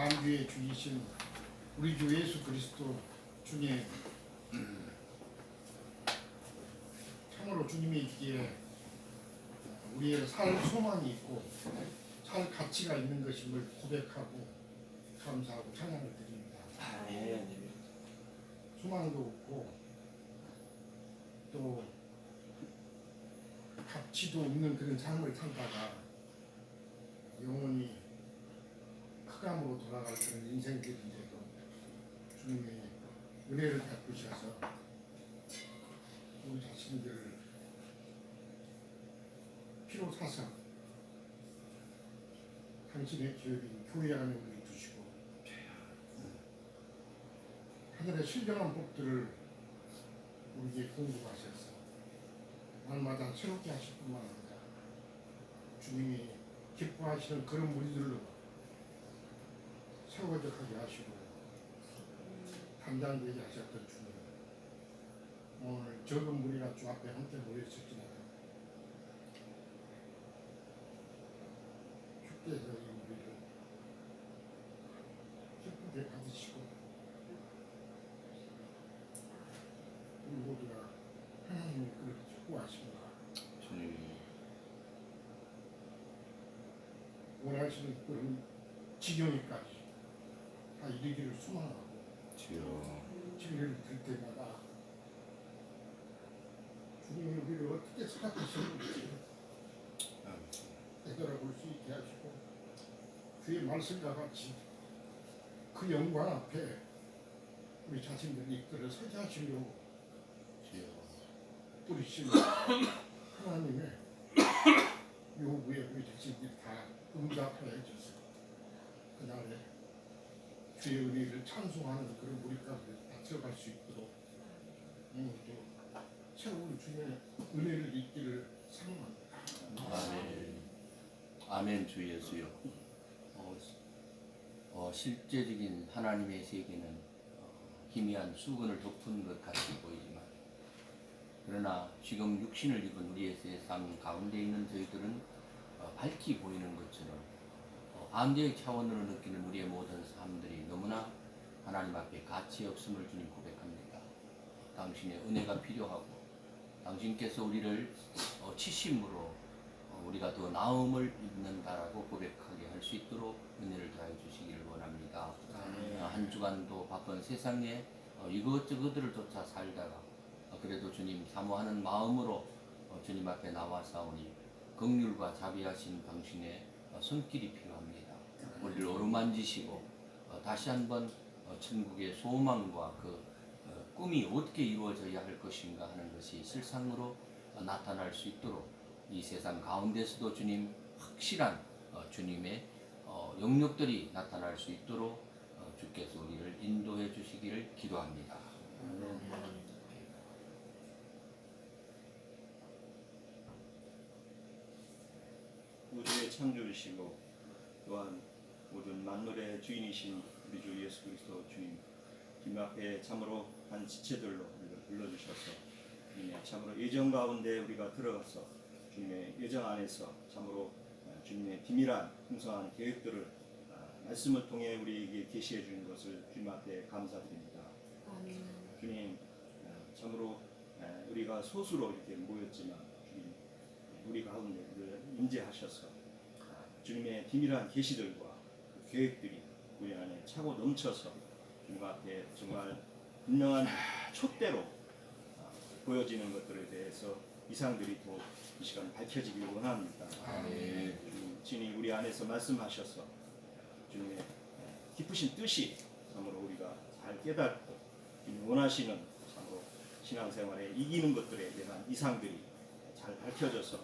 만주의 주이신 우리 주 예수 그리스도 주님, 참으로 주님이 있기에 우리의 살 소망이 있고 살 가치가 있는 것임을 고백하고 감사하고 찬양을 드립니다. 소망도 없고 또 가치도 없는 그런 삶을 살다가 영원히 흑암으로 돌아갈 그런 인생들인데도 주님이 은혜를 베푸셔서 우리 자신들을 피로 사서 당신의 기업인 교회 안에 우리를 두시고 하늘의 신령한 복들을 우리에게 공급하셔서 날마다 새롭게 하실 뿐만 아니라 주님이 기뻐하시는 그런 무리들로 세워져가게 하시고 단장되게 하셨던 주님, 오늘 적은 무리가 주 앞에 함께 모여있었지만 주께서 이 우리를 기쁘게 받으시고 우리 모두가 하나님의 그를 축복하십니다. 원하시는 그런 지경에까지 다 이르기를 소망하고 진리를 들 때마다 주님이 우리를 어떻게 생각하시는지 되돌아볼 수 있게 하시고 주의 말씀과 같이 그 영광 앞에 우리 자신들을 이끌어 서게 하시려고 뿌리신 하나님의 요구에 우리 자신들이 다 응답하여 주셔서 그날에 주의 은혜를 찬송하는 그런 우리 가운데 다 들어갈 수 있도록 오늘도 새로운 주의 은혜를 잊기를 사랑합니다. 아멘. 주 예수요. 실제적인 하나님의 세계는 희미한 수건을 덮은 것 같이 보이지만, 그러나 지금 육신을 입은 우리의 세상 가운데 있는 저희들은 밝히 보이는 것처럼 암대의 차원으로 느끼는 우리의 모든 삶들이 너무나 하나님 앞에 가치 없음을 주님 고백합니다. 당신의 은혜가 필요하고 당신께서 우리를 치심으로 우리가 더 나음을 입는다라고 고백하게 할 수 있도록 은혜를 더해 주시기를 원합니다. 한 주간도 바쁜 세상에 이것저것들을 쫓아 살다가 그래도 주님 사모하는 마음으로 주님 앞에 나와사오니 긍휼과 자비하신 당신의 손길이 필요합니다. 우리를 어루만지시고 다시 한번 천국의 소망과 그 꿈이 어떻게 이루어져야 할 것인가 하는 것이 실상으로 나타날 수 있도록 이 세상 가운데서도 주님 확실한 주님의 영역들이 나타날 수 있도록 주께서 우리를 인도해 주시기를 기도합니다. 우주의 창조이시고 또한 모든 만물의 주인이신 우리 주 예수 그리스도 주님, 주님 앞에 참으로 한 지체들로 우리를 불러주셔서 주님의 참으로 예정 가운데 우리가 들어가서 주님의 예정 안에서 참으로 주님의 비밀한 풍성한 계획들을 말씀을 통해 우리에게 계시해 주는 것을 주님 앞에 감사드립니다. 주님, 참으로 우리가 소수로 이렇게 모였지만 주님 우리 가운데 임재하셔서 주님의 비밀한 계시들과 그 계획들이 우리 안에 차고 넘쳐서 주님 앞에 정말 분명한 촛대로 보여지는 것들에 대해서 이상들이 또 이 시간 밝혀지길 원합니다. 주님 우리 안에서 말씀하셔서 주님의 깊으신 뜻이 참으로 우리가 잘 깨닫고 주님 원하시는 참으로 신앙생활에 이기는 것들에 대한 이상들이 잘 밝혀져서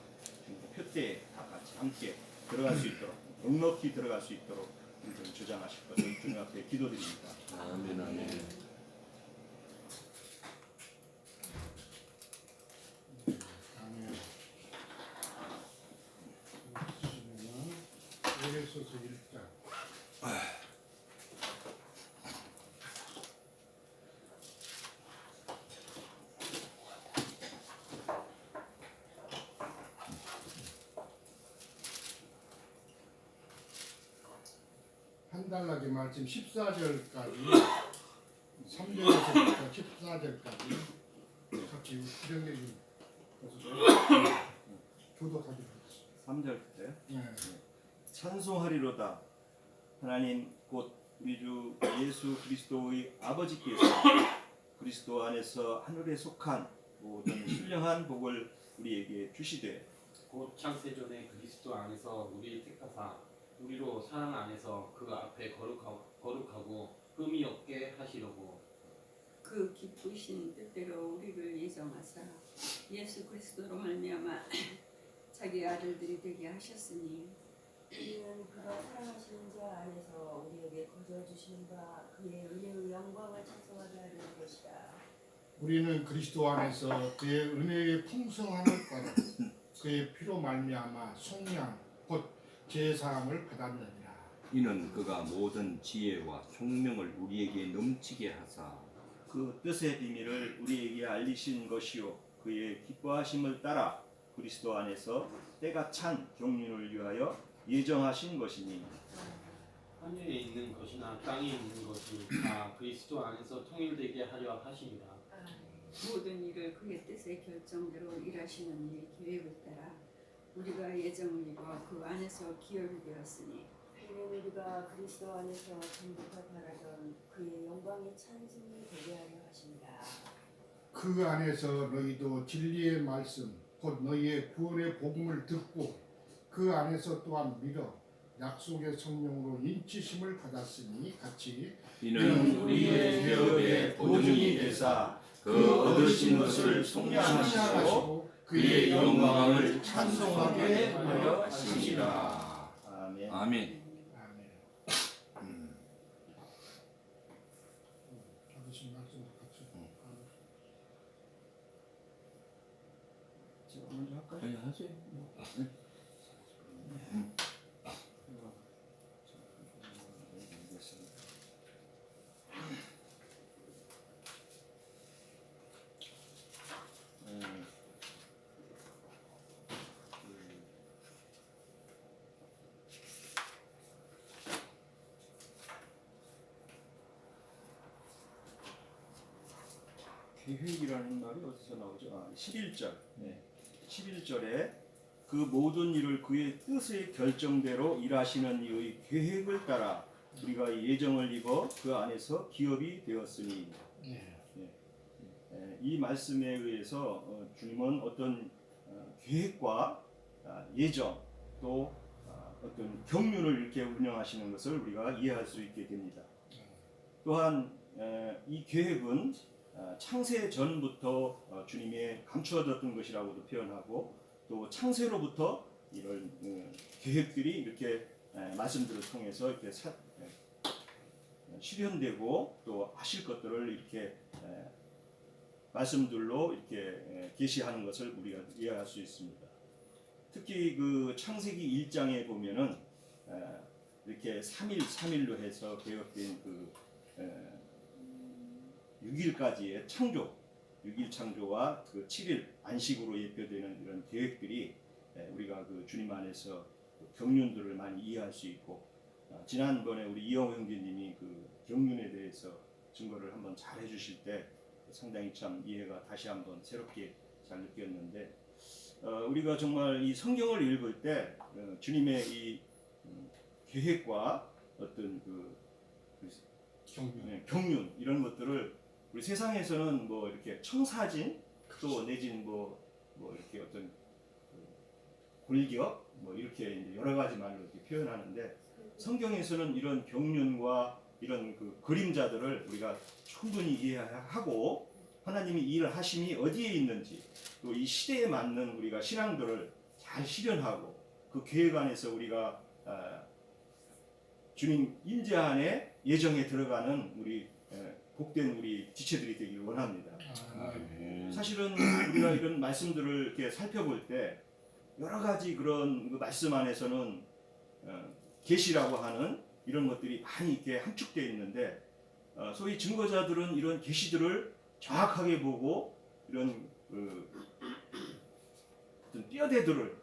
주님의 표대에 다 같이 함께 들어갈 수 있도록 넉넉히 들어갈 수 있도록 우리를 주장하실 것을 주님 앞에 기도드립니다. 아멘. 아멘. 에베소서 1장 산달락의 말씀 14절까지 3절에서부터 14절까지 같이 수령해 준 교독하기로 했습니다. 3절부터요. 네. 찬송하리로다. 하나님 곧 우리 주 예수 그리스도의 아버지께서 그리스도 안에서 하늘에 속한 모든 신령한 복을 우리에게 주시되 곧 창세전에 그리스도 안에서 우리를 택하사 우리로 사랑 안에서 그 앞에 거룩하고 흠이 없게 하시려고 그 기쁘신 뜻대로 우리를 예정하사 예수 그리스도로 말미암아 자기 아들들이 되게 하셨으니 우리는 그가 사랑하시는 자 안에서 우리에게 거저 주시는 바 그의 은혜의 영광을 찬송하게 하려는 것이라. 우리는 그리스도 안에서 그의 은혜의 풍성함을 따라 그의 피로 말미암아 속량 곧 제사함을 받았느니라. 이는 그가 모든 지혜와 총명을 우리에게 넘치게 하사 그 뜻의 비밀을 우리에게 알리신 것이요 그의 기뻐하심을 따라 그리스도 안에서 때가 찬 경륜을 위하여 예정하신 것이니 하늘에 있는 것이나 땅에 있는 것이 다 그리스도 안에서 통일되게 하려 하십니다. 모든 일을 그의 뜻의 결정대로 일하시는 이의 계획을 따라 우리가 예정을 입어 그 안에서 기업이 되었으니 이는 우리가 그리스도 안에서 전부터 바라던 그의 영광의 찬송이 되게 하려 하십니다. 그 안에서 너희도 진리의 말씀 곧 너희의 구원의 복음을 듣고 그 안에서 또한 믿어 약속의 성령으로 인치심을 받았으니 같이 이는 우리의 개업의 보증이 되사 그 얻으신 것을 속량하시고 그의 영광을 찬송하게 하려 하시니라. 아멘. 아멘. 아멘. 받으신 말씀 같이 제가 먼저 할까요? 저희 하세요. 계획이라는 말이 어디서 나오죠? 11절. 11절에 그 모든 일을 그의 뜻의 결정대로 일하시는 이의 계획을 따라 우리가 예정을 입어 그 안에서 기업이 되었으니 이 말씀에 의해서 주님은 어떤 계획과 예정 또 어떤 경륜을 이렇게 운영하시는 것을 우리가 이해할 수 있게 됩니다. 또한 이 계획은 창세 전부터 주님의 감추어뒀던 것이라고도 표현하고 또 창세로부터 이런 계획들이 이렇게 말씀들을 통해서 이렇게 실현되고 또 하실 것들을 이렇게 말씀들로 이렇게 계시하는 것을 우리가 이해할 수 있습니다. 특히 그 창세기 1장에 보면은 이렇게 3일로 해서 개혁된 그 6일까지의 창조, 6일 창조와 그 7일 안식으로 예표되는 이런 계획들이 우리가 그 주님 안에서 경륜들을 많이 이해할 수 있고 지난번에 우리 이영호 형제님이 그 경륜에 대해서 증거를 한번 잘 해주실 때 상당히 참 이해가 다시 한번 새롭게 잘 느꼈는데 우리가 정말 이 성경을 읽을 때 주님의 이 계획과 어떤 경륜 이런 것들을 우리 세상에서는 뭐 이렇게 청사진 또 내지는 뭐 이렇게 어떤 골격 뭐 이렇게 이제 여러 가지 말로 이렇게 표현하는데 성경에서는 이런 경륜과 이런 그 그림자들을 우리가 충분히 이해하고 하나님이 일을 하심이 어디에 있는지 또 이 시대에 맞는 우리가 신앙들을 잘 실현하고 그 계획 안에서 우리가 주님 임재 안에 예정에 들어가는 우리 복된 우리 지체들이 되길 원합니다. 사실은 우리가 이런 말씀들을 이렇게 살펴볼 때 여러 가지 그런 그 말씀 안에서는 계시라고 하는 이런 것들이 많이 이렇게 함축되어 있는데 소위 증거자들은 이런 계시들을 정확하게 보고 이런 어떤 뼈대들을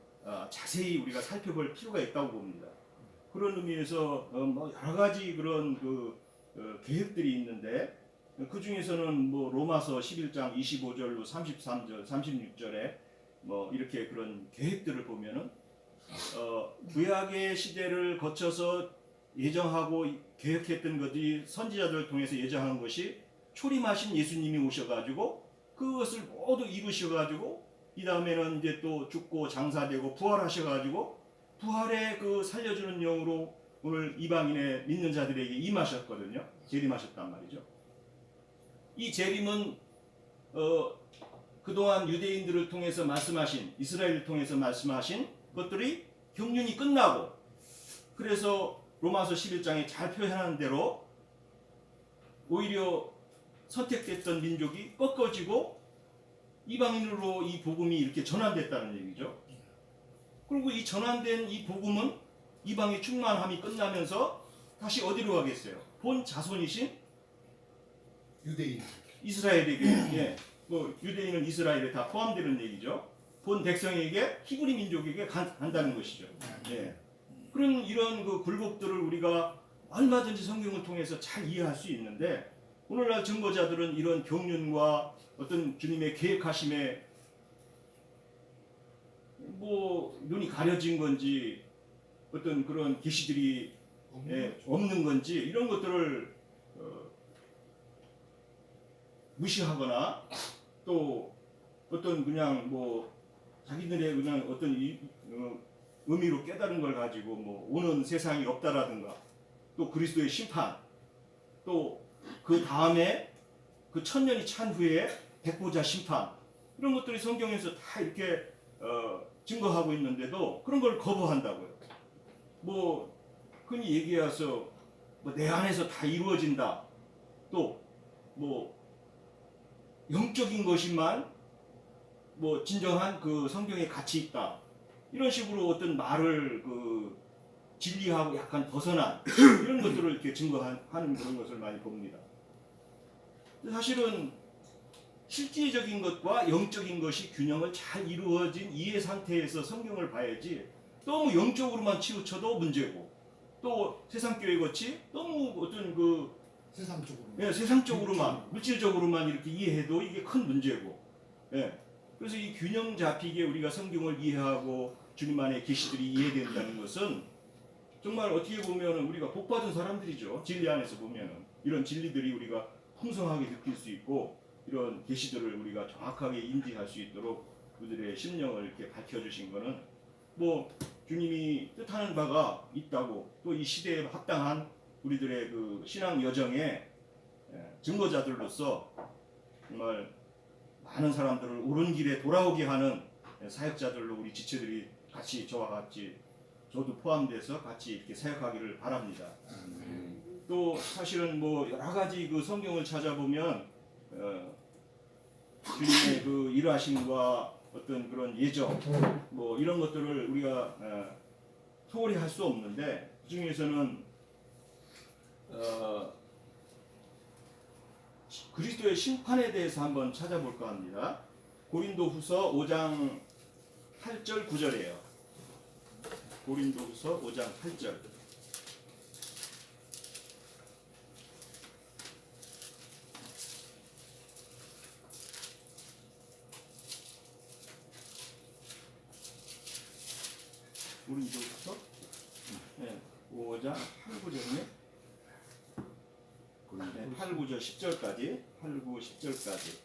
자세히 우리가 살펴볼 필요가 있다고 봅니다. 그런 의미에서 뭐 여러 가지 그런 계획들이 있는데 그 중에서는 뭐 로마서 11장 25절로 33절, 36절에 뭐 이렇게 그런 계획들을 보면은 구약의 시대를 거쳐서 예정하고 계획했던 것이 선지자들을 통해서 예정한 것이 초림하신 예수님이 오셔가지고 그것을 모두 이루셔가지고 이 다음에는 이제 또 죽고 장사되고 부활하셔가지고 부활의 그 살려주는 영으로 오늘 이방인의 믿는 자들에게 임하셨거든요. 재림하셨단 말이죠. 이 재림은 그동안 유대인들을 통해서 말씀하신 이스라엘을 통해서 말씀하신 것들이 경륜이 끝나고 그래서 로마서 11장에 잘 표현하는 대로 오히려 선택됐던 민족이 꺾어지고 이방인으로 이 복음이 이렇게 전환됐다는 얘기죠. 그리고 이 전환된 이 복음은 이방의 충만함이 끝나면서 다시 어디로 가겠어요? 본 자손이신 유대인. 이스라엘에게, 예, 뭐 유대인은 이스라엘에 다 포함되는 얘기죠. 본 백성에게 히브리 민족에게 간다는 것이죠. 예. 그런 이런 그 굴곡들을 우리가 얼마든지 성경을 통해서 잘 이해할 수 있는데 오늘날 증거자들은 이런 경륜과 어떤 주님의 계획하심에 뭐 눈이 가려진 건지 어떤 그런 계시들이 없는 건지 이런 것들을 무시하거나 또 어떤 그냥 뭐 자기들의 그냥 어떤 의미로 깨달은 걸 가지고 뭐 오는 세상이 없다라든가 또 그리스도의 심판 또 그 다음에 그 천년이 찬 후에 백보자 심판 이런 것들이 성경에서 다 이렇게 증거하고 있는데도 그런 걸 거부한다고요. 뭐 흔히 얘기해서 뭐 내 안에서 다 이루어진다. 또 뭐 영적인 것이만 뭐 진정한 그 성경의 가치 있다. 이런 식으로 어떤 말을 그 진리하고 약간 벗어난 이런 것들을 이렇게 증거하는 그런 것을 많이 봅니다. 사실은 실질적인 것과 영적인 것이 균형을 잘 이루어진 이해 상태에서 성경을 봐야지 너무 영적으로만 치우쳐도 문제고 또 세상 교회 같이 너무 어떤 그 세상적으로만 물질적으로만 이렇게 이해해도 이게 큰 문제고 예. 그래서 이 균형 잡히게 우리가 성경을 이해하고 주님 안에 계시들이 이해된다는 것은 정말 어떻게 보면 우리가 복받은 사람들이죠. 진리 안에서 보면 이런 진리들이 우리가 풍성하게 느낄 수 있고 이런 계시들을 우리가 정확하게 인지할 수 있도록 그들의 심령을 이렇게 밝혀주신 것은 뭐 주님이 뜻하는 바가 있다고 또 이 시대에 합당한 우리들의 그 신앙 여정의 증거자들로서 정말 많은 사람들을 옳은 길에 돌아오게 하는 사역자들로 우리 지체들이 같이 저와 같이 저도 포함돼서 같이 이렇게 사역하기를 바랍니다. 또 사실은 뭐 여러 가지 그 성경을 찾아보면 주님의 그 일하심과 어떤 그런 예정 뭐 이런 것들을 우리가 소홀히 할 수 없는데 그 중에서는 그리스도의 심판에 대해서 한번 찾아볼까 합니다. 고린도후서 5장 8절 9절이에요. 고린도후서 5장 8절. 고린도후서 5장 8, 9절이네. 8, 9절 10절까지 8, 9, 10절까지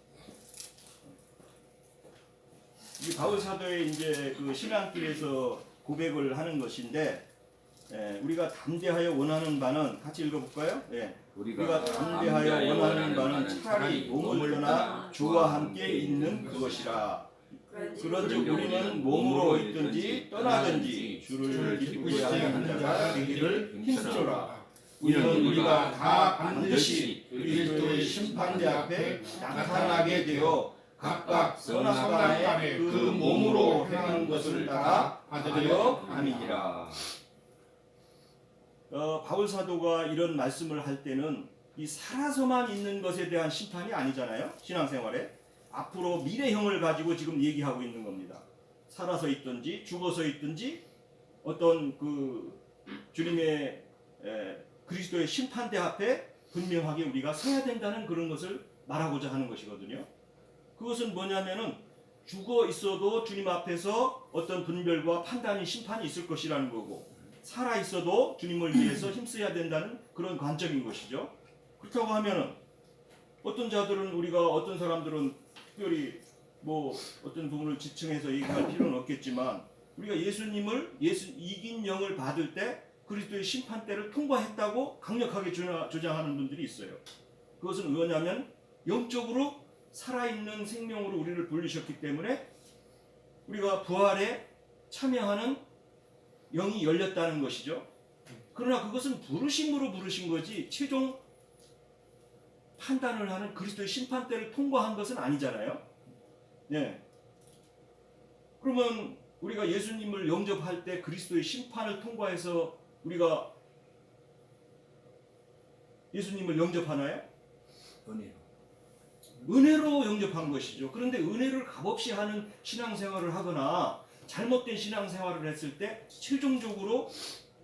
이 바울 사도의 이제 그 신앙길에서 고백을 하는 것인데 우리가 담대하여 원하는 바는 같이 읽어볼까요? 우리가 담대하여 원하는 바는 차라리 몸을 떠나 주와 함께 있는 그것이라. 그런즉 우리는 몸으로 있든지 떠나든지 주를 기쁘시게 하는 자가 되기를 힘쓰노라. 이는 우리가 다 반드시 그리스도의 심판대 앞에 나타나게 되어 각각 선악간에 그 몸으로 행한 것을 따라 받으려 함이니라. 바울 사도가 이런 말씀을 할 때는 이 살아서만 있는 것에 대한 심판이 아니잖아요. 신앙생활에 앞으로 미래형을 가지고 지금 얘기하고 있는 겁니다. 살아서 있든지 죽어서 있든지 어떤 그 주님의 그리스도의 심판대 앞에 분명하게 우리가 서야 된다는 그런 것을 말하고자 하는 것이거든요. 그것은 뭐냐면은 죽어 있어도 주님 앞에서 어떤 분별과 판단이 심판이 있을 것이라는 거고, 살아 있어도 주님을 위해서 힘써야 된다는 그런 관점인 것이죠. 그렇다고 하면은 어떤 자들은, 우리가 어떤 사람들은 특별히 뭐 어떤 부분을 지칭해서 얘기할 필요는 없겠지만, 우리가 예수님을 이긴 영을 받을 때 그리스도의 심판대를 통과했다고 강력하게 주장하는 분들이 있어요. 그것은 뭐냐면 영적으로 살아있는 생명으로 우리를 부르셨기 때문에 우리가 부활에 참여하는 영이 열렸다는 것이죠. 그러나 그것은 부르심으로 부르신 거지 최종 판단을 하는 그리스도의 심판대를 통과한 것은 아니잖아요. 네. 그러면 우리가 예수님을 영접할 때 그리스도의 심판을 통과해서 우리가 예수님을 영접하나요? 은혜로. 은혜로 영접한 것이죠. 그런데 은혜를 값없이 하는 신앙생활을 하거나 잘못된 신앙생활을 했을 때 최종적으로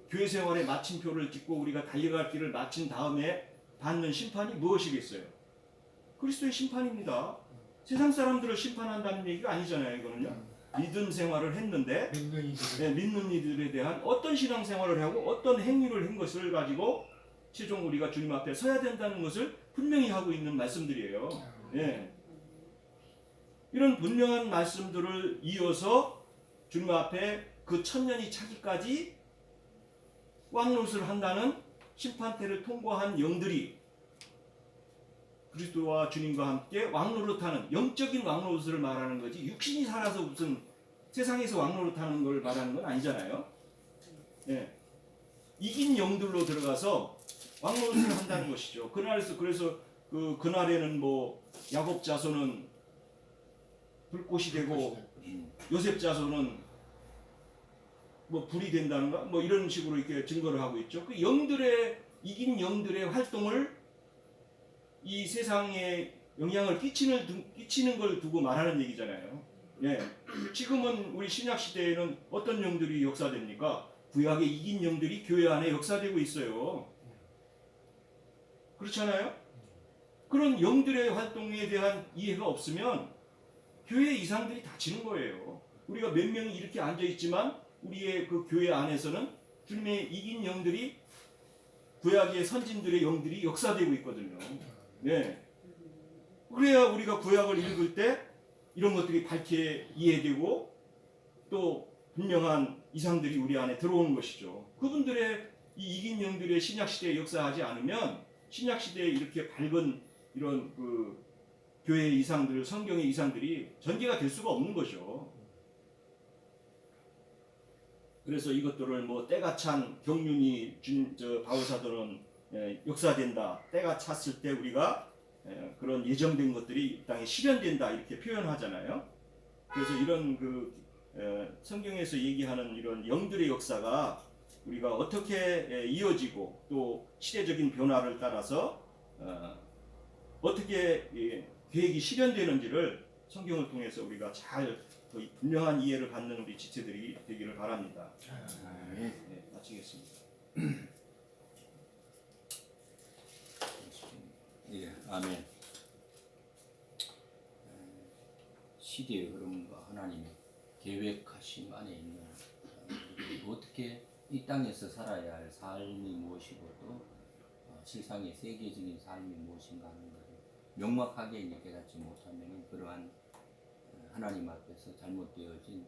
교회 생활의 마침표를 찍고 우리가 달려갈 길을 마친 다음에 받는 심판이 무엇이겠어요? 그리스도의 심판입니다. 세상 사람들을 심판한다는 얘기가 아니잖아요. 이거는요. 믿음 생활을 했는데 믿는 이들에 대한 어떤 신앙생활을 하고 어떤 행위를 한 것을 가지고 최종 우리가 주님 앞에 서야 된다는 것을 분명히 하고 있는 말씀들이에요. 예. 이런 분명한 말씀들을 이어서 주님 앞에 그 천년이 차기까지 왕노릇을 한다는 심판대를 통과한 영들이 그리스도와 주님과 함께 왕노릇하는 영적인 왕노릇을 말하는 거지, 육신이 살아서 무슨 세상에서 왕노릇하는 걸 말하는 건 아니잖아요. 예. 이긴 영들로 들어가서 왕노릇을 한다는 것이죠. 그래서 그날에는 뭐 야곱 자손은 불꽃이 되고 요셉 자손은 뭐 불이 된다는가, 뭐 이런 식으로 이렇게 증거를 하고 있죠. 그 이긴 영들의 활동을 이 세상에 영향을 끼치는 걸 두고 말하는 얘기잖아요. 예. 지금은 우리 신약 시대에는 어떤 영들이 역사됩니까? 구약의 이긴 영들이 교회 안에 역사되고 있어요. 그렇잖아요? 그런 영들의 활동에 대한 이해가 없으면 교회 이상들이 다치는 거예요. 우리가 몇 명이 이렇게 앉아 있지만 우리의 그 교회 안에서는 주님의 이긴 영들이, 구약의 선진들의 영들이 역사되고 있거든요. 네. 그래야 우리가 구약을 읽을 때 이런 것들이 밝게 이해되고 또 분명한 이상들이 우리 안에 들어오는 것이죠. 그분들의 이 이긴 영들의 신약 시대에 역사하지 않으면 신약 시대에 이렇게 밝은 이런 그 교회의 이상들, 성경의 이상들이 전개가 될 수가 없는 거죠. 그래서 이것들을 뭐 때가 찬 경륜이 바울사도는 역사된다. 때가 찼을 때 우리가 그런 예정된 것들이 이 땅에 실현된다, 이렇게 표현하잖아요. 그래서 이런 성경에서 얘기하는 이런 영들의 역사가 우리가 어떻게 이어지고 또 시대적인 변화를 따라서 어떻게 계획이 실현되는지를 성경을 통해서 우리가 잘 분명한 이해를 갖는 우리 지체들이 되기를 바랍니다. 네, 마치겠습니다. 예, 아멘. 시대의 흐름과 하나님의 계획하심 안에 있는 어떻게 이 땅에서 살아야 할 삶이 무엇이고 또 실상의 세계적인 삶이 무엇인가 하는 것을 명확하게 이제 깨닫지 못하면 그러한 하나님 앞에서 잘못되어진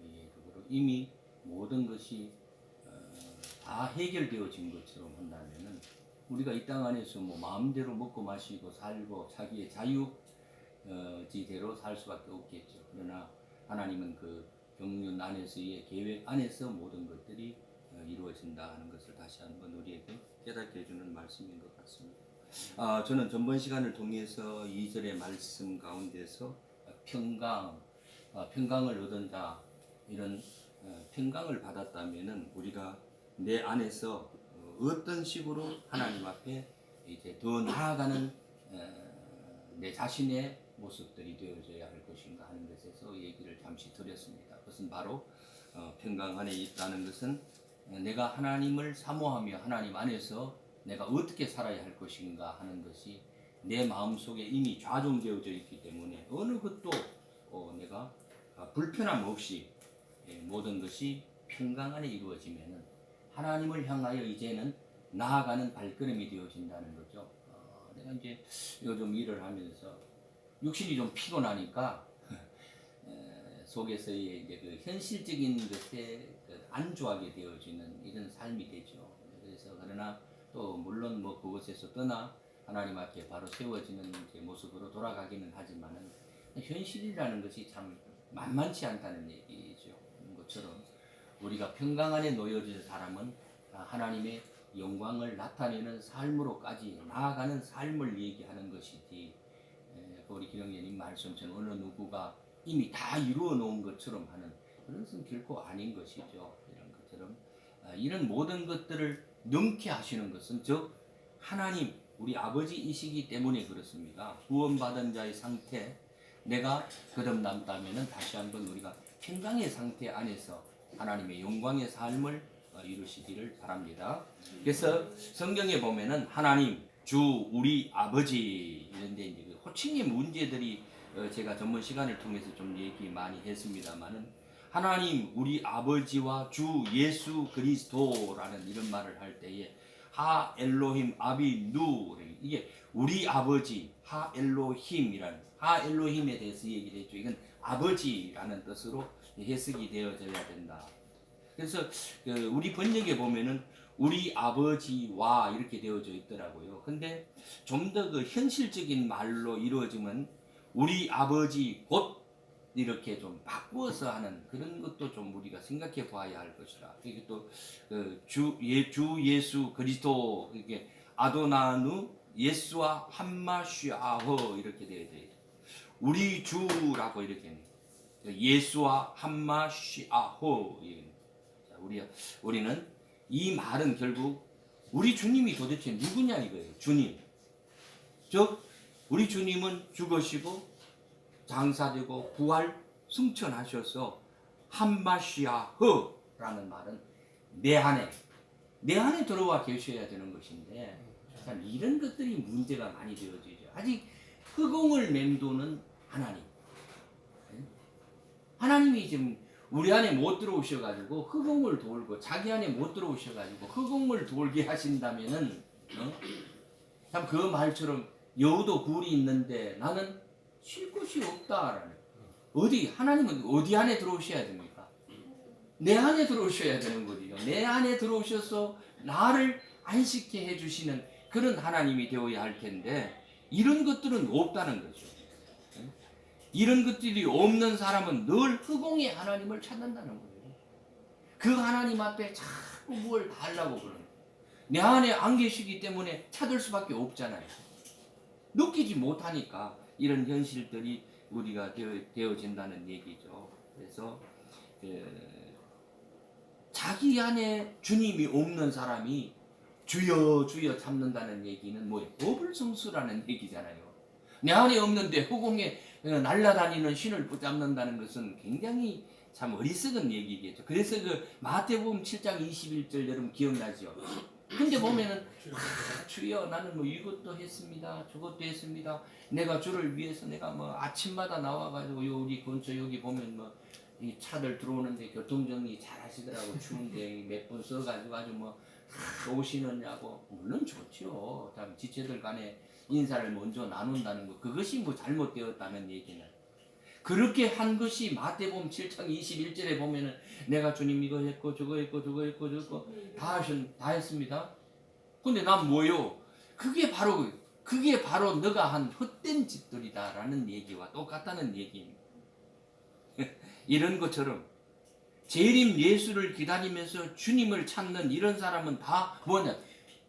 이해로 이미 모든 것이 다 해결되어진 것처럼 한다면은 우리가 이 땅 안에서 뭐 마음대로 먹고 마시고 살고 자기의 자유지대로 살 수밖에 없겠죠. 그러나 하나님은 그 경륜 안에서의 계획 안에서 모든 것들이 이루어진다 하는 것을 다시 한번 우리에게 깨닫게 해주는 말씀인 것 같습니다. 저는 전번 시간을 통해서 2절의 말씀 가운데서 평강을 얻은 자, 이런 평강을 받았다면은 우리가 내 안에서 어떤 식으로 하나님 앞에 이제 더 나아가는 내 자신의 모습들이 되어져야 할 것인가 하는 것에서 얘기를 잠시 드렸습니다. 그것은 바로 평강 안에 있다는 것은 내가 하나님을 사모하며 하나님 안에서 내가 어떻게 살아야 할 것인가 하는 것이 내 마음속에 이미 좌정되어져 있기 때문에 어느 것도 내가 불편함 없이 모든 것이 평강 안에 이루어지면은 하나님을 향하여 이제는 나아가는 발걸음이 되어진다는 거죠. 내가 이제 요즘 일을 하면서 육신이 좀 피곤하니까 속에서의 이제 그 현실적인 것에 안주하게 되어지는 이런 삶이 되죠. 그래서 그러나 또 물론 뭐 그곳에서 떠나 하나님 앞에 바로 세워지는 이제 모습으로 돌아가기는 하지만은 현실이라는 것이 참 만만치 않다는 얘기죠. 그런 것처럼 우리가 평강 안에 놓여진 사람은 하나님의 영광을 나타내는 삶으로까지 나아가는 삶을 얘기하는 것이지 우리 기령님 말씀처럼 어느 누구가 이미 다 이루어 놓은 것처럼 하는 그런 것은 결코 아닌 것이죠. 이런 것처럼 이런 모든 것들을 넘게 하시는 것은 즉 하나님 우리 아버지이시기 때문에 그렇습니다. 구원받은 자의 상태 내가 거듭남다면은 다시 한번 우리가 평강의 상태 안에서 하나님의 영광의 삶을 이루시기를 바랍니다. 그래서 성경에 보면은 하나님 주 우리 아버지 이런데 이제 호칭의 문제들이 제가 전문 시간을 통해서 좀 얘기 많이 했습니다만은 하나님 우리 아버지와 주 예수 그리스도라는 이런 말을 할 때에 하 엘로힘 아비누 이게 우리 아버지 하 엘로힘이라는 하 엘로힘에 대해서 얘기를 했죠. 이건 아버지라는 뜻으로 해석이 되어져야 된다. 그래서 우리 번역에 보면은 우리 아버지와 이렇게 되어져 있더라고요. 근데 좀 더 그 현실적인 말로 이루어지면 우리 아버지 곧 이렇게 좀 바꾸어서 하는 그런 것도 좀 우리가 생각해 봐야 할 것이다. 이게 또 주 예수 그리스도 이렇게 아도나누 예수와 함마시아허 이렇게 되어져 있죠. 우리 주라고 이렇게 예수와 함마시아허. 우리는 이 말은 결국 우리 주님이 도대체 누구냐 이거예요. 주님. 즉 우리 주님은 죽으시고 장사되고 부활 승천하셔서 함마시아흐라는 말은 내 안에 들어와 계셔야 되는 것인데 참 이런 것들이 문제가 많이 되어지죠. 아직 흑공을 맴도는 하나님이 지금 우리 안에 못 들어오셔가지고 흑공을 돌고 자기 안에 못 들어오셔가지고 흑공을 돌게 하신다면은 참 그 말처럼 여우도 굴이 있는데 나는 쉴 곳이 없다라는 하나님은 어디 안에 들어오셔야 됩니까? 내 안에 들어오셔야 되는 거지요. 내 안에 들어오셔서 나를 안식케 해주시는 그런 하나님이 되어야 할 텐데 이런 것들은 없다는 거죠. 이런 것들이 없는 사람은 늘 흑공의 하나님을 찾는다는 거예요. 그 하나님 앞에 자꾸 뭘 달라고 그러는 거예요. 내 안에 안 계시기 때문에 찾을 수밖에 없잖아요. 느끼지 못하니까 이런 현실들이 우리가 되어진다는 얘기죠. 그래서 자기 안에 주님이 없는 사람이 주여 주여 참는다는 얘기는 뭐예요? 어불성수라는 얘기잖아요. 내 안에 없는데 허공에 날아다니는 신을 붙잡는다는 것은 굉장히 참 어리석은 얘기겠죠. 그래서 그 마태복음 7장 21절 여러분 기억나죠? 근데 보면은 주여 나는 뭐 이것도 했습니다. 저것도 했습니다. 내가 주를 위해서 내가 뭐 아침마다 나와가지고 우리 근처 여기 보면 뭐 이 차들 들어오는데 교통정리 잘 하시더라고. 추운데 몇 분 써가지고 아주 뭐 오시느냐고. 물론 좋죠. 다음 지체들 간에 인사를 먼저 나눈다는 거 그것이 뭐 잘못되었다는 얘기는 그렇게 한 것이 마태복음 7장 21절에 보면은 내가 주님 이거 했고 저거 했고 저거 했고 저거 다 했습니다. 근데 난 뭐요? 그게 바로 너가 한 헛된 짓들이다라는 얘기와 똑같다는 얘기입니다. 이런 것처럼 재림 예수를 기다리면서 주님을 찾는 이런 사람은 다 뭐냐?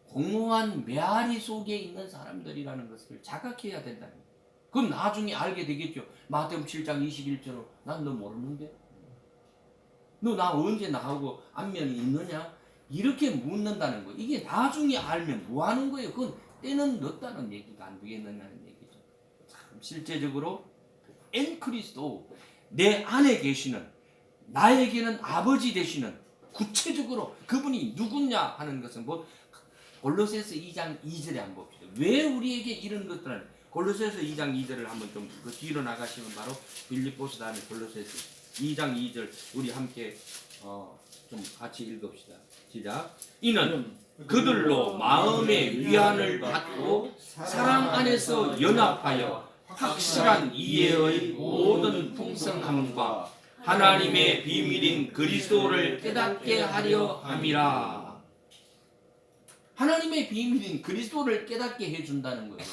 공허한 메아리 속에 있는 사람들이라는 것을 자각해야 된다는 거예요. 그럼 나중에 알게 되겠죠. 마태복음 7장 21절로 난 너 모르는데? 너 나 언제 나하고 안면이 있느냐? 이렇게 묻는다는 거예요. 이게 나중에 알면 뭐 하는 거예요? 그건 때는 늦다는 얘기가 안 되겠느냐는 얘기죠. 참 실제적으로 엔 그리스도 내 안에 계시는 나에게는 아버지 되시는 구체적으로 그분이 누구냐 하는 것은 뭐 골로새서 2장 2절에 한번 봅시다. 왜 우리에게 이런 것들은 골로새서 2장 2절을 한번 좀 그 뒤로 나가시면 바로 빌립보서 다음에 골로새서 2장 2절 우리 함께 좀 같이 읽읍시다. 시작. 이는 그들로 마음의 위안을 받고 사랑 안에서 연합하여 확실한 이해의 모든 풍성함과 하나님의 비밀인 그리스도를 깨닫게 하려 함이라. 하나님의 비밀인 그리스도를 깨닫게 해준다는 거예요.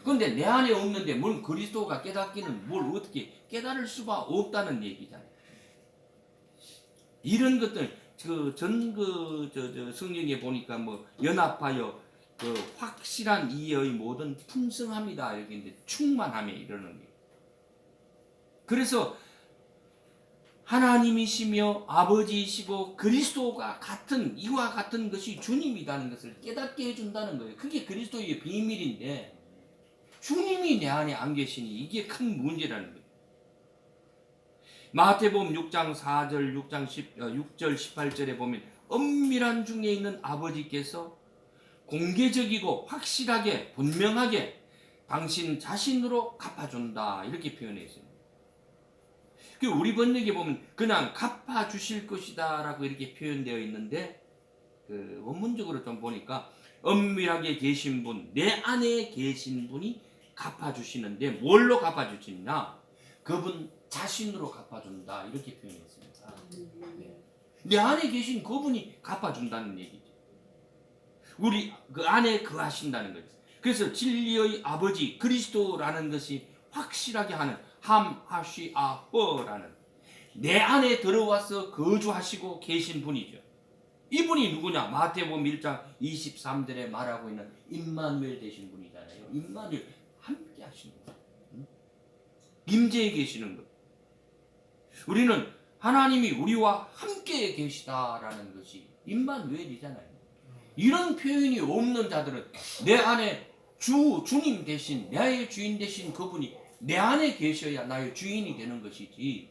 그런데 내 안에 없는데 뭘 그리스도가 깨닫기는 뭘 어떻게 깨달을 수가 없다는 얘기잖아요. 이런 것들 성경에 보니까 뭐 연합하여 그 확실한 이해의 모든 풍성함이다 이렇게 있는데 충만함에 이르는 거예요. 그래서 하나님이시며 아버지이시고 그리스도가 같은 이와 같은 것이 주님이라는 것을 깨닫게 해준다는 거예요. 그게 그리스도의 비밀인데 주님이 내 안에 안 계시니 이게 큰 문제라는 거예요. 마태복음 6장 4절 6절 18절에 보면 엄밀한 중에 있는 아버지께서 공개적이고 확실하게 분명하게 당신 자신으로 갚아준다 이렇게 표현해 있습니다. 우리 번역에 보면 그냥 갚아주실 것이다 라고 이렇게 표현되어 있는데 그 원문적으로 좀 보니까 엄밀하게 계신 분, 내 안에 계신 분이 갚아주시는데 뭘로 갚아주시냐? 그분 자신으로 갚아준다 이렇게 표현했습니다. 네. 내 안에 계신 그분이 갚아준다는 얘기죠. 우리 그 안에 거하신다는 거죠. 그래서 진리의 아버지 그리스도라는 것이 확실하게 하는 함하시아버라는 내 안에 들어와서 거주하시고 계신 분이죠. 이분이 누구냐? 마태복음 1장 23절에 말하고 있는 임마누엘 되신 분이잖아요. 임마누엘 함께 하시는 분. 임재에 계시는 것. 우리는 하나님이 우리와 함께 계시다라는 것이 임마누엘이잖아요. 이런 표현이 없는 자들은 내 안에 주님 대신 나의 주인 대신 그분이 내 안에 계셔야 나의 주인이 되는 것이지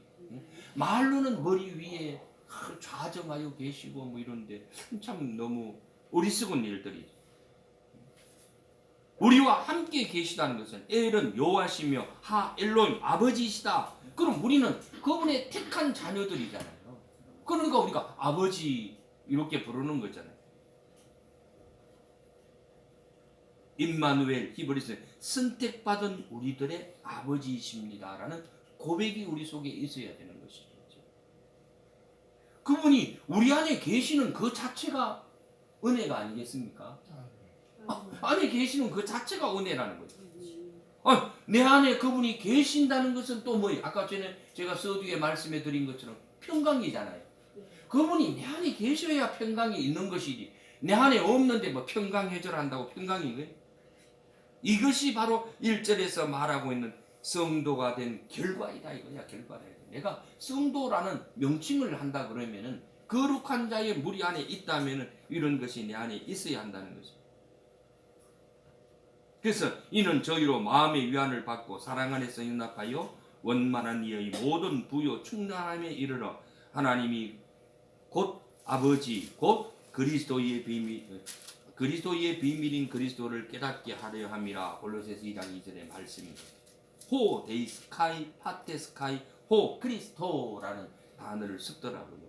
말로는 머리 위에 좌정하여 계시고 뭐 이런데 참 너무 어리석은 일들이죠. 우리와 함께 계시다는 것은 엘은 여호와시며 하 엘로임 아버지이시다. 그럼 우리는 그분의 택한 자녀들이잖아요. 그러니까 우리가 아버지 이렇게 부르는 거잖아요. 임마누엘 히브리서 선택받은 우리들의 아버지이십니다라는 고백이 우리 속에 있어야 되는 것이죠. 그분이 우리 안에 계시는 그 자체가 은혜가 아니겠습니까? 안에 계시는 그 자체가 은혜라는 거죠. 내 안에 그분이 계신다는 것은 또 뭐예요? 아까 전에 제가 서두에 말씀해 드린 것처럼 평강이잖아요. 그분이 내 안에 계셔야 평강이 있는 것이지 내 안에 없는데 뭐 평강해절한다고 평강인 거예요? 이것이 바로 1절에서 말하고 있는 성도가 된 결과이다 이거야. 결과다. 내가 성도라는 명칭을 한다 그러면은 거룩한 자의 무리 안에 있다면은 이런 것이 내 안에 있어야 한다는 거죠. 그래서 이는 저희로 마음의 위안을 받고 사랑 안에서 연합하여 원만한 이의 모든 부요 충만함에 이르러 하나님이 곧 아버지 곧 그리스도의 비밀인 그리스도를 깨닫게 하려 함이라. 골로새서 2장 2절의 말씀입니다. 호 데이스카이 파테스카이 호 크리스토라는 단어를 쓰더라고요.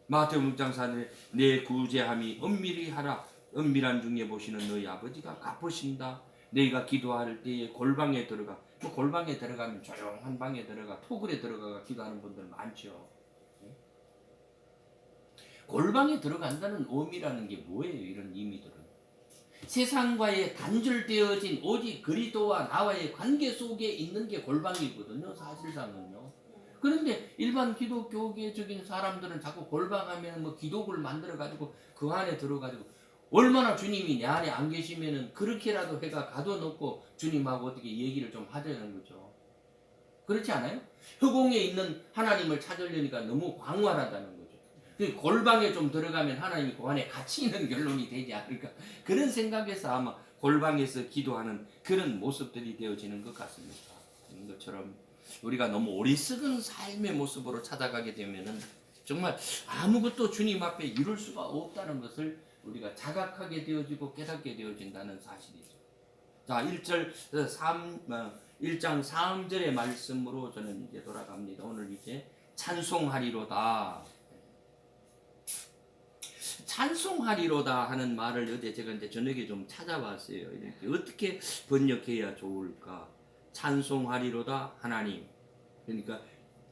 마태복음 6장 4절에 내 구제함이 엄밀히 하라. 은밀한 중에 보시는 너희 아버지가 갚으신다. 너희가 기도할 때에 골방에 들어가. 골방에 들어가면 조용한 방에 들어가 토굴에 들어가 기도하는 분들 많죠. 골방에 들어간다는 의미라는 게 뭐예요? 이런 의미들은 세상과의 단절되어진 오직 그리스도와 나와의 관계 속에 있는 게 골방이거든요. 사실상은요. 그런데 일반 기독교계적인 사람들은 자꾸 골방하면 뭐 기독을 만들어 가지고 그 안에 들어 가지고 얼마나 주님이 내 안에 안 계시면은 그렇게라도 해가 가둬놓고 주님하고 어떻게 얘기를 좀 하자는 거죠. 그렇지 않아요? 허공에 있는 하나님을 찾으려니까 너무 광활하다는 거죠. 그 골방에 좀 들어가면 하나님이 그 안에 같이 있는 결론이 되지 않을까. 그런 생각에서 아마 골방에서 기도하는 그런 모습들이 되어지는 것 같습니다. 그런 것처럼 우리가 너무 어리석은 삶의 모습으로 찾아가게 되면은 정말 아무것도 주님 앞에 이룰 수가 없다는 것을 우리가 자각하게 되어지고 깨닫게 되어진다는 사실이죠. 자, 1장 3절의 말씀으로 저는 이제 돌아갑니다. 오늘 이제 찬송하리로다. 찬송하리로다 하는 말을 어제 제가 이제 저녁에 좀 찾아봤어요. 이렇게 어떻게 번역해야 좋을까? 찬송하리로다 하나님. 그러니까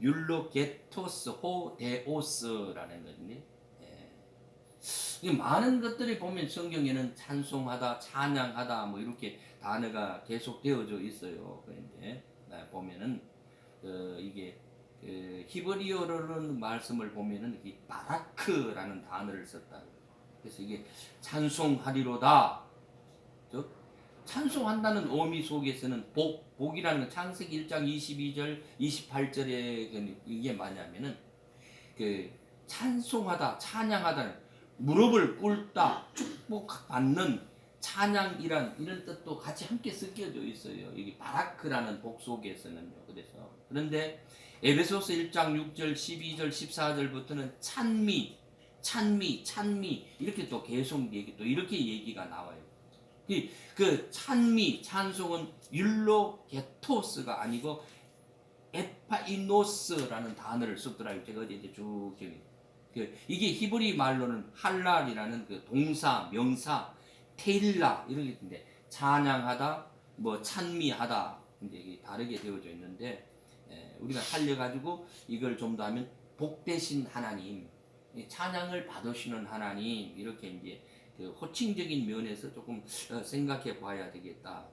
율로게토스 호데오스라는 거거든요. 많은 것들이 보면 성경에는 찬송하다, 찬양하다 뭐 이렇게 단어가 계속 되어져 있어요. 그런데 보면은 이게 히브리어로는 말씀을 보면은 이 바라크라는 단어를 썼다. 그래서 이게 찬송하리로다. 즉 찬송한다는 의미 속에서는 복이라는 건 창세기 1장 22절, 28절에 이게 뭐냐면은 그 찬송하다, 찬양하다는 무릎을 꿇다, 축복받는 찬양이란 이런 뜻도 같이 함께 섞여져 있어요. 여기 바라크라는 복 속에서는요. 그런데 에베소서 1장 6절, 12절, 14절부터는 찬미 이렇게 또 계속 또 이렇게 얘기가 나와요. 그 찬미, 찬송은 율로게토스가 아니고 에파이노스라는 단어를 썼더라고요. 제가 어제 쭉 이게 히브리 말로는 할랄이라는 그 동사, 명사, 테일라 이런 게 있는데 찬양하다, 뭐 찬미하다 이제 이게 다르게 되어져 있는데 우리가 살려가지고 이걸 좀 더 하면 복되신 하나님, 찬양을 받으시는 하나님 이렇게 이제 그 호칭적인 면에서 조금 생각해 봐야 되겠다.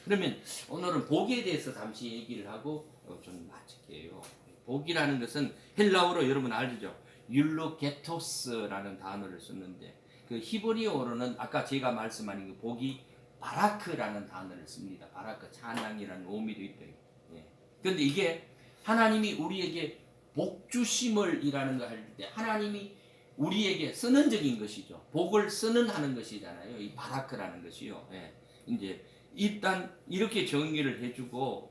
그러면 오늘은 복에 대해서 잠시 얘기를 하고 좀 마칠게요. 복이라는 것은 헬라어로 여러분 알죠? 율로게토스라는 단어를 썼는데 그 히브리어로는 아까 제가 말씀하는 그 복이 바라크라는 단어를 씁니다. 바라크 찬양이라는 의미도 있대요. 그런데 이게 하나님이 우리에게 복 주심을 이라는 걸 할 때 하나님이 우리에게 선언적인 것이죠. 복을 선언하는 것이잖아요. 이 바라크라는 것이요. 이제 일단 이렇게 정의를 해주고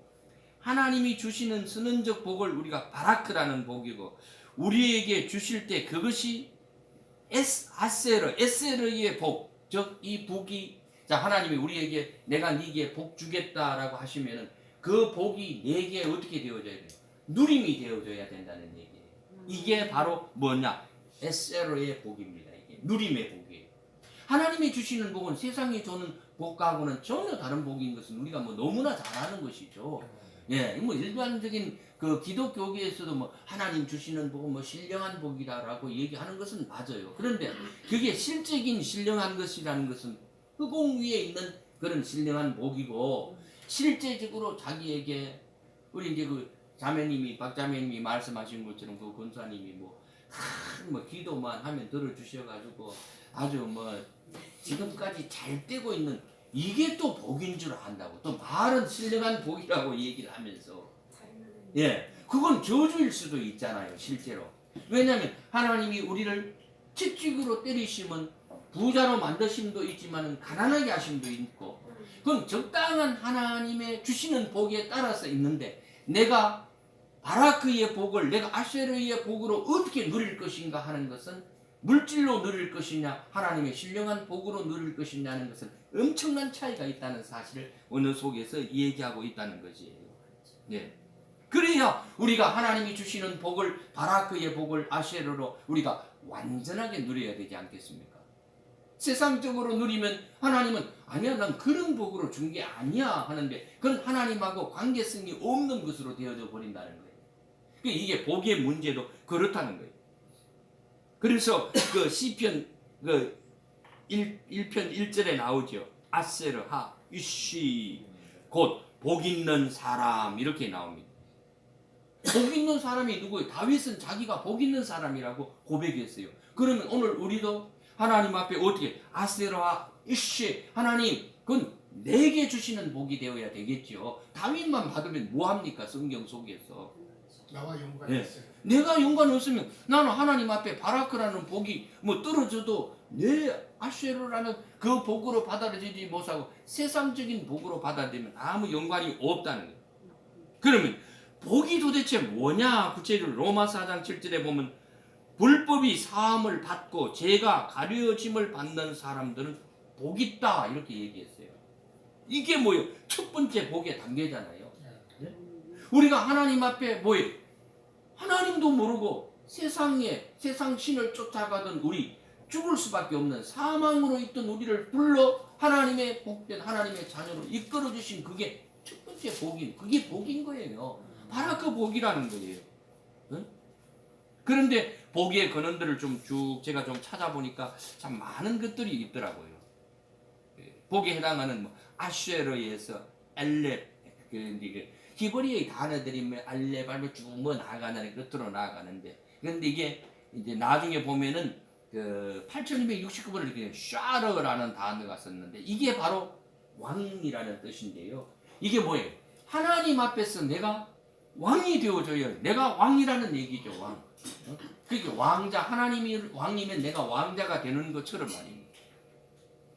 하나님이 주시는 선언적 복을 우리가 바라크라는 복이고 우리에게 주실 때 그것이 에세르의 복, 즉 이 복이 자 하나님이 우리에게 내가 네게 복 주겠다라고 하시면은 그 복이 내게 어떻게 되어져야 돼요? 누림이 되어져야 된다는 얘기예요. 이게 바로 뭐냐? 에세르의 복입니다. 이게 누림의 복이에요. 하나님이 주시는 복은 세상이 주는 복하고는 전혀 다른 복인 것은 우리가 뭐 너무나 잘 아는 것이죠. 뭐 일반적인 그 기독교계에서도 뭐 하나님 주시는 복은 뭐 신령한 복이다라고 얘기하는 것은 맞아요. 그런데 그게 실적인 신령한 것이라는 것은 흑공 위에 있는 그런 신령한 복이고 실제적으로 자기에게 우리 이제 그 자매님이 박자매님이 말씀하신 것처럼 그 권사님이 뭐 기도만 하면 들어주셔가지고 아주 뭐 지금까지 잘 되고 있는 이게 또 복인 줄 안다고 또 말은 신령한 복이라고 얘기를 하면서 그건 저주일 수도 있잖아요. 실제로. 왜냐하면 하나님이 우리를 채찍으로 때리시면 부자로 만드심도 있지만 가난하게 하심도 있고 그건 적당한 하나님의 주시는 복에 따라서 있는데 내가 바라크의 복을 내가 아세르의 복으로 어떻게 누릴 것인가 하는 것은 물질로 누릴 것이냐 하나님의 신령한 복으로 누릴 것이냐는 것은 엄청난 차이가 있다는 사실을 오늘 속에서 얘기하고 있다는 것이에요. 그래야 우리가 하나님이 주시는 복을 바라크의 복을 아세르로 우리가 완전하게 누려야 되지 않겠습니까? 세상적으로 누리면 하나님은 아니야 난 그런 복으로 준 게 아니야 하는데 그건 하나님하고 관계성이 없는 것으로 되어져 버린다는 거예요. 이게 복의 문제도 그렇다는 거예요. 그래서 그 시편 그 1편 1절에 나오죠. 아세르 하 이시 곧 복 있는 사람 이렇게 나옵니다. 복 있는 사람이 누구예요? 다윗은 자기가 복 있는 사람이라고 고백했어요. 그러면 오늘 우리도 하나님 앞에 어떻게 아세르와 이시 하나님 그건 내게 주시는 복이 되어야 되겠죠. 다윗만 받으면 뭐합니까? 성경 속에서 나와 연관이 있어요. 내가 연관 없으면 나는 하나님 앞에 바라크라는 복이 뭐 떨어져도 내 아세르라는 그 복으로 받아들이지 못하고 세상적인 복으로 받아들이면 아무 연관이 없다는 거예요. 그러면 복이 도대체 뭐냐? 구체적으로 로마서 4장 7절에 보면 불법이 사함을 받고 죄가 가려짐을 받는 사람들은 복 있다 이렇게 얘기했어요. 이게 뭐예요? 첫 번째 복에 담겨잖아요. 우리가 하나님 앞에 뭐예요? 하나님도 모르고 세상 신을 쫓아가던 우리, 죽을 수밖에 없는 사망으로 있던 우리를 불러 하나님의 복된 하나님의 자녀로 이끌어 주신 그게 첫 번째 그게 복인 거예요. 바로 그 복이라는 거예요. 응? 그런데 복의 근원들을 좀 쭉 제가 좀 찾아보니까 참 많은 것들이 있더라고요. 복에 해당하는 뭐 아쉐르에서 엘렙, 히브리의 단어들이 뭐 알렙, 알렙 쭉뭐 나아가는 끝으로 나아가는데, 그런데 이게 이제 나중에 보면은 그 8269번을 이렇게 샤르라는 단어가 썼는데 이게 바로 왕이라는 뜻인데요. 이게 뭐예요? 하나님 앞에서 내가 왕이 되어줘요. 내가 왕이라는 얘기죠. 왕. 그게 왕자, 하나님이 왕이면 내가 왕자가 되는 것처럼 말입니다.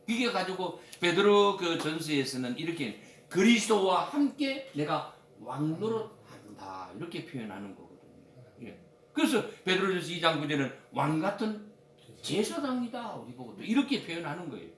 그게 가지고 베드로 그 전서에서는 이렇게 그리스도와 함께 내가 왕노릇한다 이렇게 표현하는 거거든요. 예. 그래서 베드로전서 2장 9절은 왕 같은 제사장이다 우리 보고 또 이렇게 표현하는 거예요.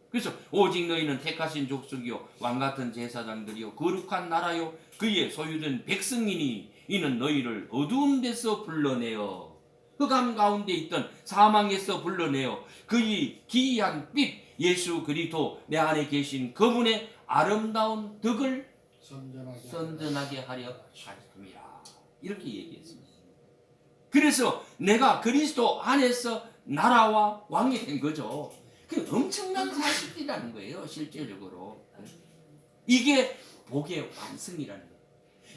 그래서 오직 너희는 택하신 족속이요 왕 같은 제사장들이요 거룩한 나라요 그의 소유된 백성이니 이는 너희를 어두운 데서 불러내어 흑암 가운데 있던 사망에서 불러내어 그의 기이한 빛 예수 그리스도 내 안에 계신 그분의 아름다운 덕을 선전하게 하려 하심이라 이렇게 얘기했습니다. 그래서 내가 그리스도 안에서 나라와 왕이 된 거죠. 그 엄청난 사실이라는 거예요. 실제적으로 이게 복의 완성이라는 거예요.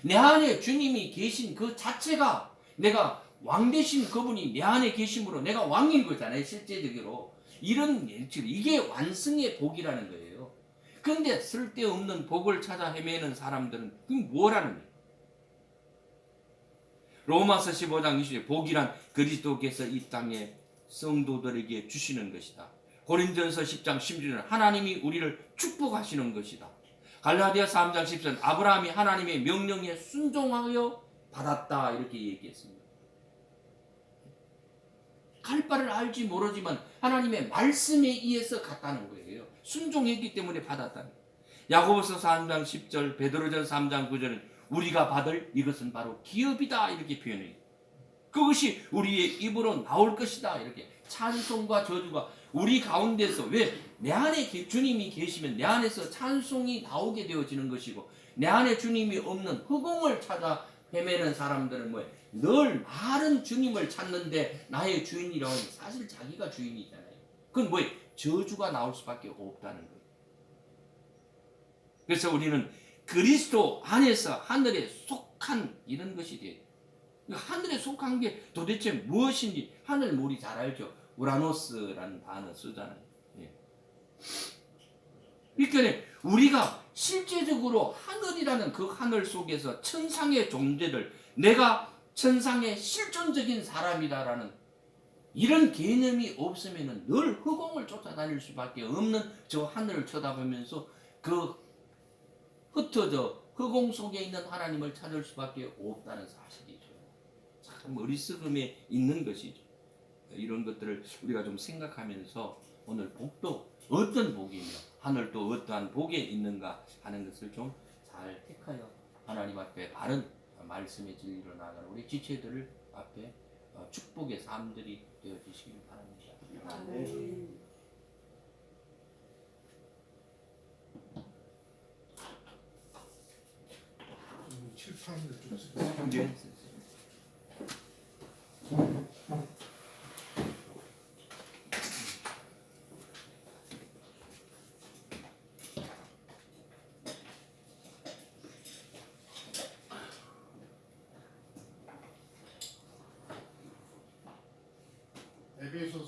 내 안에 주님이 계신 그 자체가 내가 왕 되신 그분이 내 안에 계심으로 내가 왕인 거잖아요. 실제적으로 이게 완성의 복이라는 거예요. 그런데 쓸데없는 복을 찾아 헤매는 사람들은 그게 뭐라는 거예요? 로마서 15장 20절 복이란 그리스도께서 이 땅에 성도들에게 주시는 것이다. 고린전서 10장 16절은 하나님이 우리를 축복하시는 것이다. 갈라디아 3장 10절 아브라함이 하나님의 명령에 순종하여 받았다 이렇게 얘기했습니다. 갈 바를 알지 모르지만 하나님의 말씀에 의해서 갔다는 거예요. 순종했기 때문에 받았다는 거예요. 야고보서 3장 10절 베드로전서 3장 9절은 우리가 받을 이것은 바로 기업이다 이렇게 표현해요. 그것이 우리의 입으로 나올 것이다 이렇게 찬송과 저주가 우리 가운데서 왜 내 안에 주님이 계시면 내 안에서 찬송이 나오게 되어지는 것이고 내 안에 주님이 없는 흑공을 찾아 헤매는 사람들은 뭐예요? 늘 많은 주님을 찾는데 나의 주인이라고 하면 사실 자기가 주인이잖아요. 그건 뭐예요? 저주가 나올 수밖에 없다는 거예요. 그래서 우리는 그리스도 안에서 하늘에 속한 이런 것이 돼요. 하늘에 속한 게 도대체 무엇인지 하늘물이 잘 알죠. 우라노스라는 단어 쓰잖아요. 예. 그러니까 우리가 실제적으로 하늘이라는 그 하늘 속에서 천상의 존재를 내가 천상의 실존적인 사람이다라는 이런 개념이 없으면 늘 흑공을 쫓아다닐 수밖에 없는 저 하늘을 쳐다보면서 그 흩어져 흑공 속에 있는 하나님을 찾을 수밖에 없다는 사실이죠. 참 어리석음에 있는 것이죠. 이런 것들을 우리가 좀 생각하면서 오늘 복도 어떤 복이며 하늘도 어떠한 복에 있는가 하는 것을 좀 잘 택하여 하나님 앞에 바른 말씀의 진리로 나아가는 우리 지체들을 앞에 축복의 삶들이 되어지시길 바랍니다. 아멘. 칠판을 좀 쓰고 네.